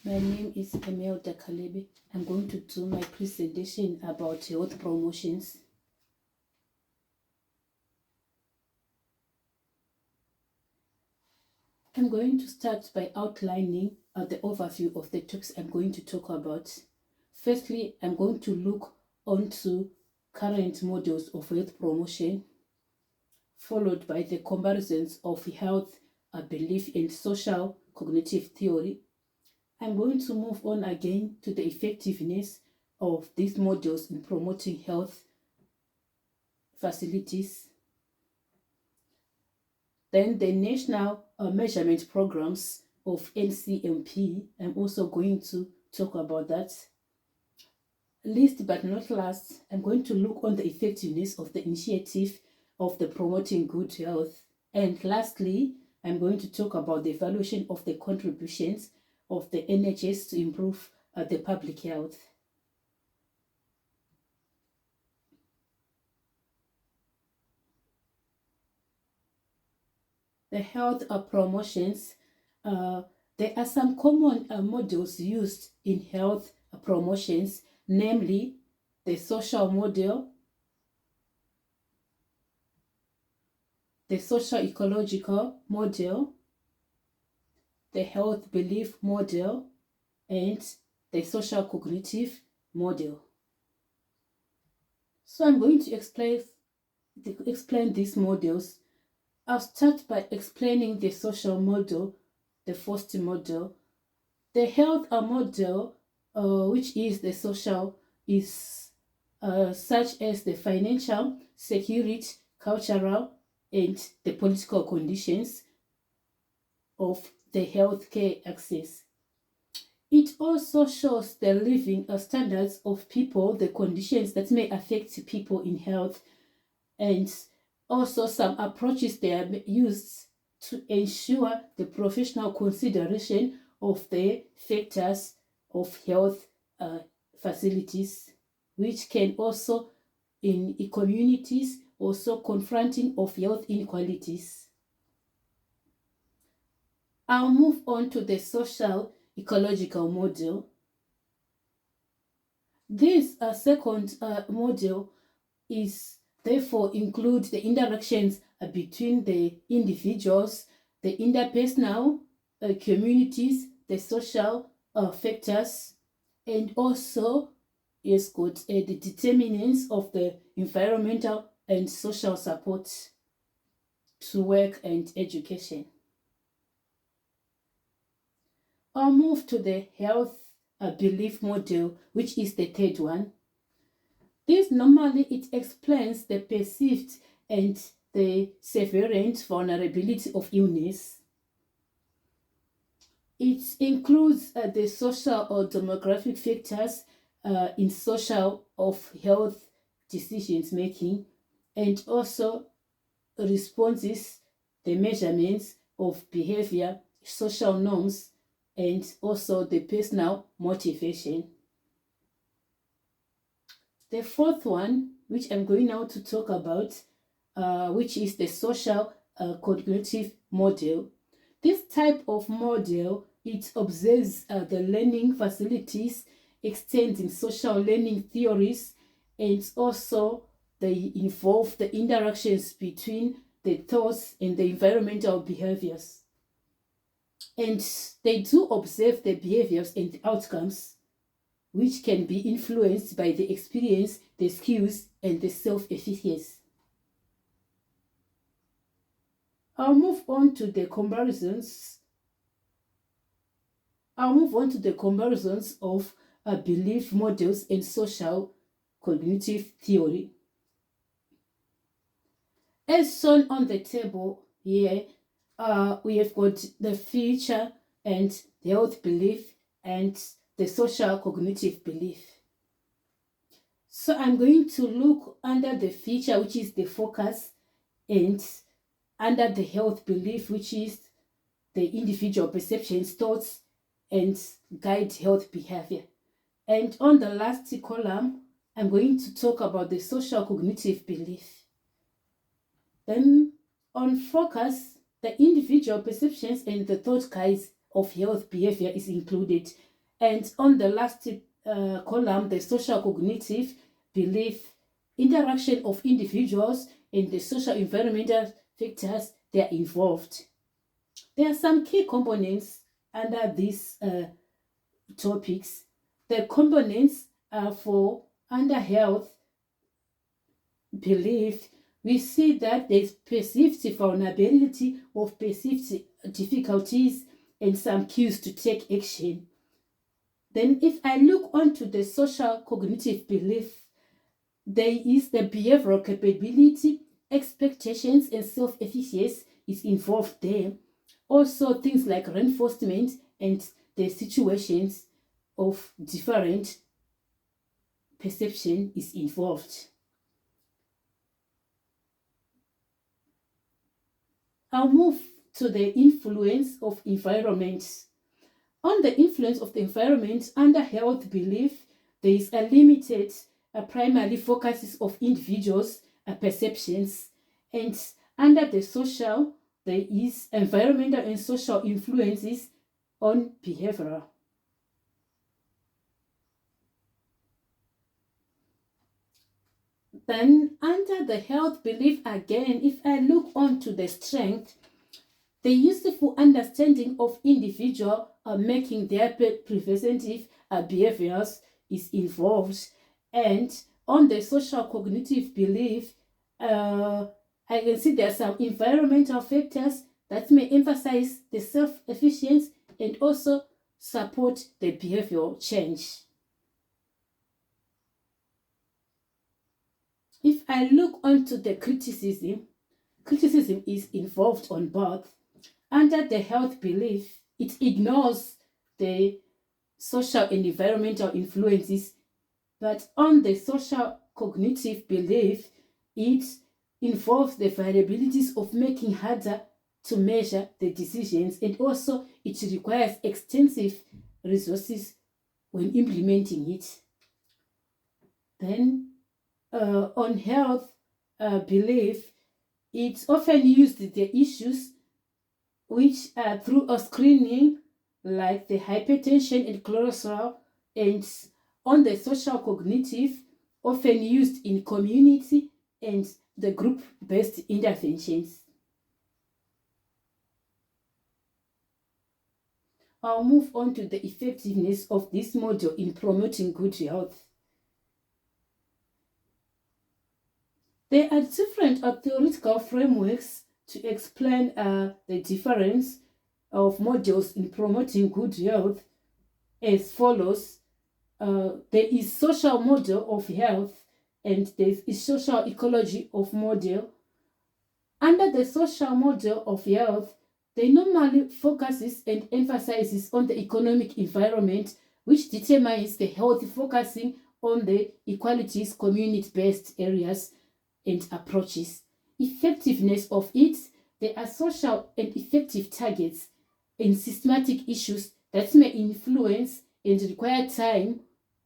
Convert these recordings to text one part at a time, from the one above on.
My name is Emil Dakalebe. I'm going to do my presentation about health promotions. I'm going to start by outlining the overview of the topics I'm going to talk about. Firstly, I'm going to look onto current models of health promotion, followed by the comparisons of health belief and social cognitive theory. I'm going to move on again to the effectiveness of these models in promoting health facilities. Then the national measurement programs of NCMP, I'm also going to talk about that. Least but not last, I'm going to look on the effectiveness of the initiative of the promoting good health. And lastly, I'm going to talk about the evaluation of the contributions of the NHS to improve the public health. The health promotions, there are some common models used in health promotions, namely the social model, the social ecological model, the health belief model, and the social cognitive model. So I'm going to explain these models. I'll start by explaining the social model, the first model. The health model, which is the social, is such as the financial, security, cultural, and the political conditions of the healthcare access. It also shows the living standards of people, the conditions that may affect people in health, and also some approaches they are used to ensure the professional consideration of the factors of health facilities, which can also in communities also confronting of health inequalities. I'll move on to the social ecological model. This second model is therefore include the interactions between the individuals, the interpersonal communities, the social factors, and also yes, good, the determinants of the environmental and social support to work and education. I'll move to the health belief model, which is the third one. This normally it explains the perceived and the severe vulnerability of illness. It includes the social or demographic factors in social of health decisions making, and also responses, the measurements of behavior, social norms, and also the personal motivation. The fourth one, which I'm going now to talk about, which is the social cognitive model. This type of model, it observes the learning facilities, extending social learning theories, and also they involve the interactions between the thoughts and the environmental behaviors. And they do observe the behaviors and the outcomes, which can be influenced by the experience, the skills, and the self-efficacy. I'll move on to the comparisons. Of belief models and social cognitive theory. As shown on the table here, we have got the feature and the health belief and the social cognitive belief. So I'm going to look under the feature, which is the focus, and under the health belief, which is the individual perceptions, thoughts, and guide health behavior. And on the last column, I'm going to talk about the social cognitive belief. Then on focus, the individual perceptions and the thought guides of health behavior is included. And on the last column, the social cognitive belief, interaction of individuals and the social environmental factors they are involved. There are some key components under these topics. The components are for under health belief. We see that there's perceived vulnerability of perceived difficulties and some cues to take action. Then if I look onto the social cognitive belief, there is the behavioral capability, expectations, and self-efficacy is involved there. Also things like reinforcement and the situations of different perception is involved. I'll move to the influence of environment. On the influence of the environment under health belief, there is a limited primary focuses of individuals' perceptions, and under the social, there is environmental and social influences on behavior. Then under the health belief again, if I look on to the strength, the useful understanding of individual making their preventive behaviors is involved. And on the social cognitive belief, I can see there are some environmental factors that may emphasize the self-efficiency and also support the behavioral change. If I look onto the criticism is involved on both. Under the health belief, it ignores the social and environmental influences, but on the social cognitive belief, it involves the variabilities of making harder to measure the decisions, and also it requires extensive resources when implementing it. Then on health belief, it's often used the issues which are through a screening like the hypertension and cholesterol, and on the social cognitive, often used in community and the group-based interventions. I'll move on to the effectiveness of this model in promoting good health. There are different theoretical frameworks to explain the difference of models in promoting good health as follows. There is social model of health and there is social ecology of model. Under the social model of health, they normally focuses and emphasizes on the economic environment, which determines the health, focusing on the equalities, community-based areas and approaches. Effectiveness of it, there are social and effective targets and systematic issues that may influence and require time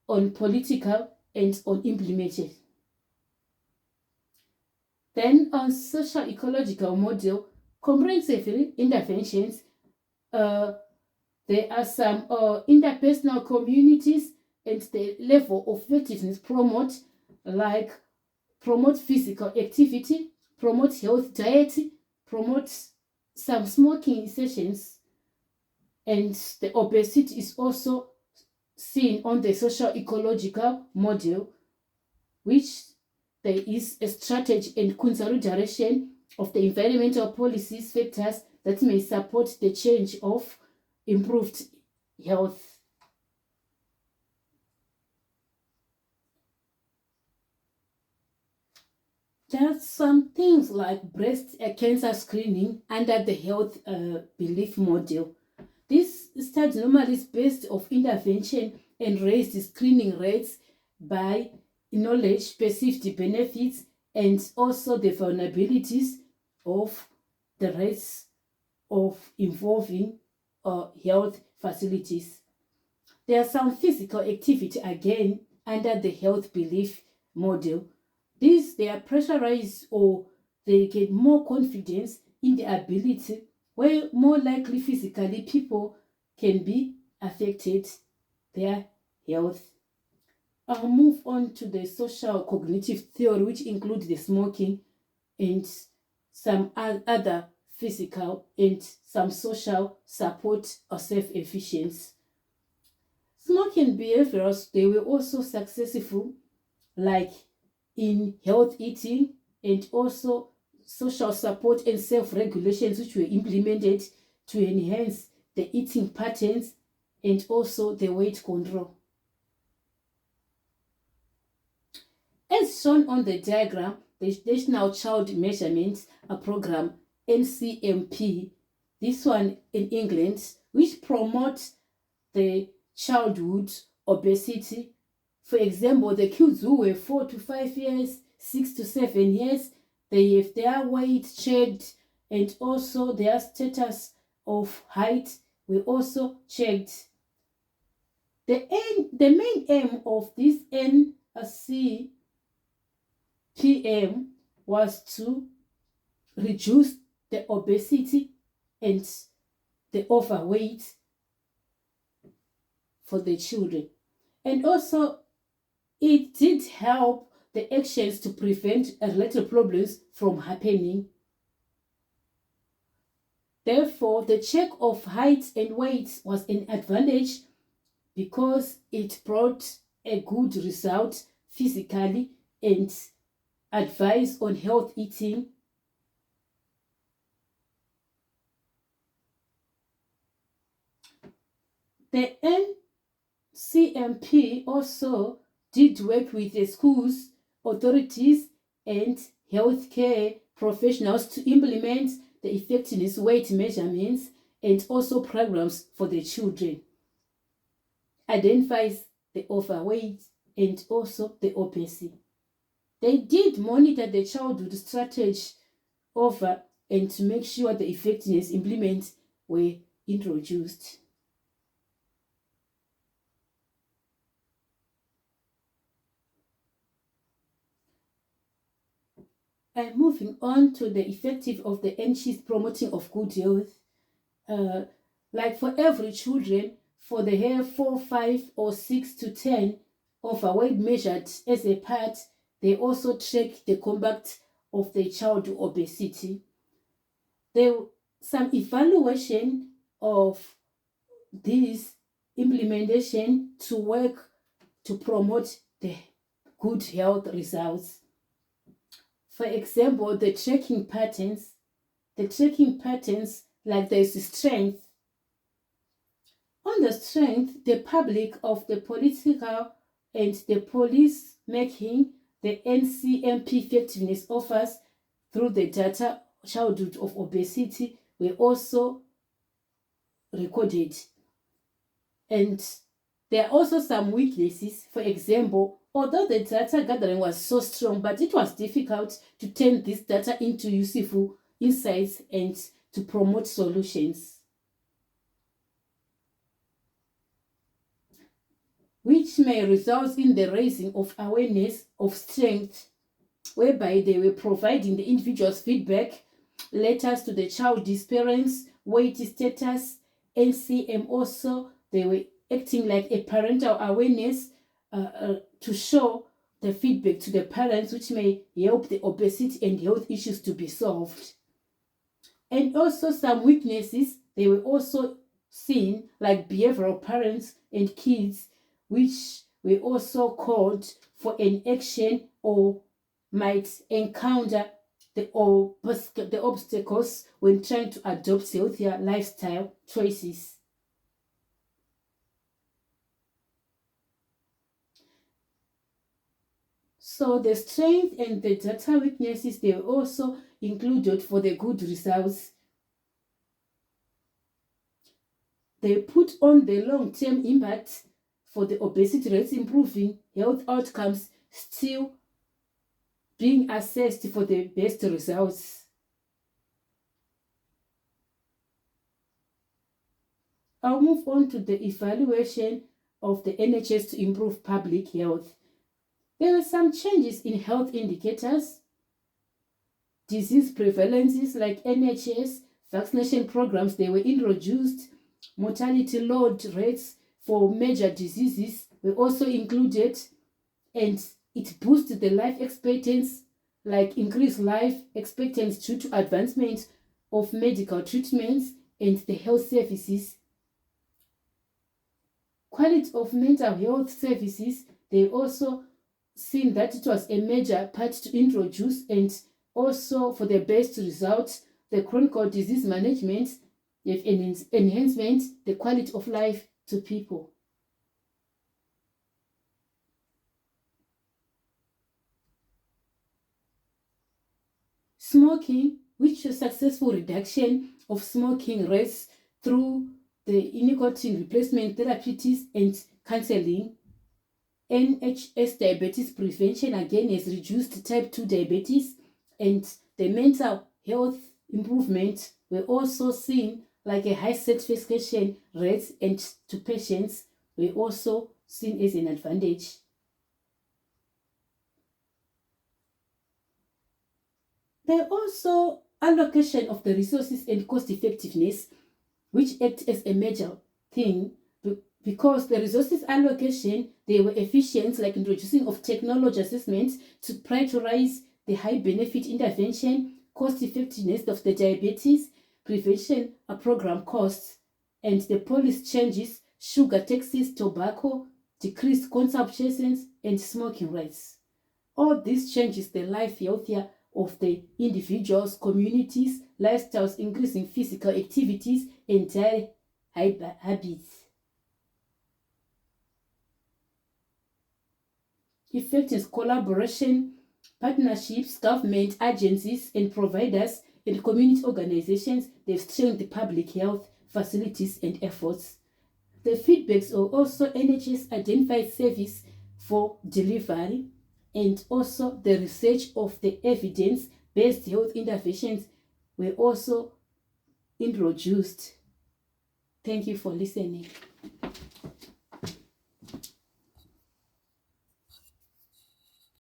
on political and on implementation. Then on social ecological model, comprehensive interventions, there are some interpersonal communities and the level of effectiveness promote physical activity, promote health diet, promote some smoking cessations, and the obesity is also seen on the social ecological model, which there is a strategy and consideration of the environmental policies factors that may support the change of improved health. There are some things like breast cancer screening under the health belief model. This study normally is based of intervention and raised screening rates by knowledge, perceived benefits, and also the vulnerabilities of the rates of involving health facilities. There are some physical activity again under the health belief model. These they are pressurized or they get more confidence in their ability, where more likely physically people can be affected. their health. I'll move on to the social cognitive theory, which includes the smoking and some other physical and some social support or self-efficiency. Smoking behaviors, they were also successful, like in health eating and also social support and self-regulations, which were implemented to enhance the eating patterns and also the weight control. As shown on the diagram, the National Child Measurement Program, NCMP, this one in England, which promotes the childhood obesity. For example, the kids who were 4 to 5 years, 6 to 7 years, they have their weight checked and also their status of height were also checked. The main aim of this NCPM was to reduce the obesity and the overweight for the children. And also, it did help the actions to prevent related problems from happening. Therefore, the check of height and weight was an advantage because it brought a good result physically and advice on health eating. The NCMP also did work with the schools, authorities, and healthcare professionals to implement the effectiveness weight measurements and also programs for the children. Identifies the overweight and also the obesity. They did monitor the childhood strategy over and to make sure the effectiveness implements were introduced. And moving on to the effective of the NCHIS promoting of good health. Like for every children, for the year 4, 5, or 6 to 10 overweight measured as a part, they also track the combat of the child obesity. There some evaluation of this implementation to work to promote the good health results. For example, the tracking patterns like there's strength. On the strength, the public of the political and the police making the NCMP effectiveness offers through the data childhood of obesity were also recorded. And there are also some weaknesses. For example, although the data gathering was so strong, but it was difficult to turn this data into useful insights and to promote solutions, which may result in the raising of awareness of strength, whereby they were providing the individual's feedback, letters to the child's parents, weight status, NCM also, they were acting like a parental awareness to show the feedback to the parents, which may help the obesity and health issues to be solved. And also some weaknesses, they were also seen like behavioral parents and kids, which were also called for an action or might encounter the obstacles when trying to adopt healthier lifestyle choices. So the strength and the data weaknesses, they were also included for the good results. They put on the long-term impact for the obesity rates improving, health outcomes still being assessed for the best results. I'll move on to the evaluation of the NHS to improve public health. There were some changes in health indicators, disease prevalences like NHS, vaccination programs, they were introduced, mortality load rates, for major diseases were also included, and it boosts the life expectancy, like increased life expectancy due to advancement of medical treatments and the health services. Quality of mental health services, they also seen that it was a major part to introduce, and also for the best results, the chronic disease management, they've enhancement the quality of life to people. Smoking, which is successful reduction of smoking rates through the nicotine replacement therapies and counseling. NHS diabetes prevention again has reduced type 2 diabetes, and the mental health improvement were also seen, like a high satisfaction rates and to patients were also seen as an advantage. There also allocation of the resources and cost effectiveness, which act as a major thing, because the resources allocation, they were efficient, like introducing of technology assessments to prioritize the high benefit intervention, cost effectiveness of the diabetes prevention program costs, and the policy changes, sugar taxes, tobacco, decreased consumptions, and smoking rates. All this changes the life healthier of the individuals, communities, lifestyles, increasing physical activities, and diet habits. Effective collaboration, partnerships, government agencies and providers, and community organizations, they've strengthened the public health facilities and efforts. The feedbacks are also NHS identified service for delivery, and also the research of the evidence-based health interventions were also introduced. Thank you for listening.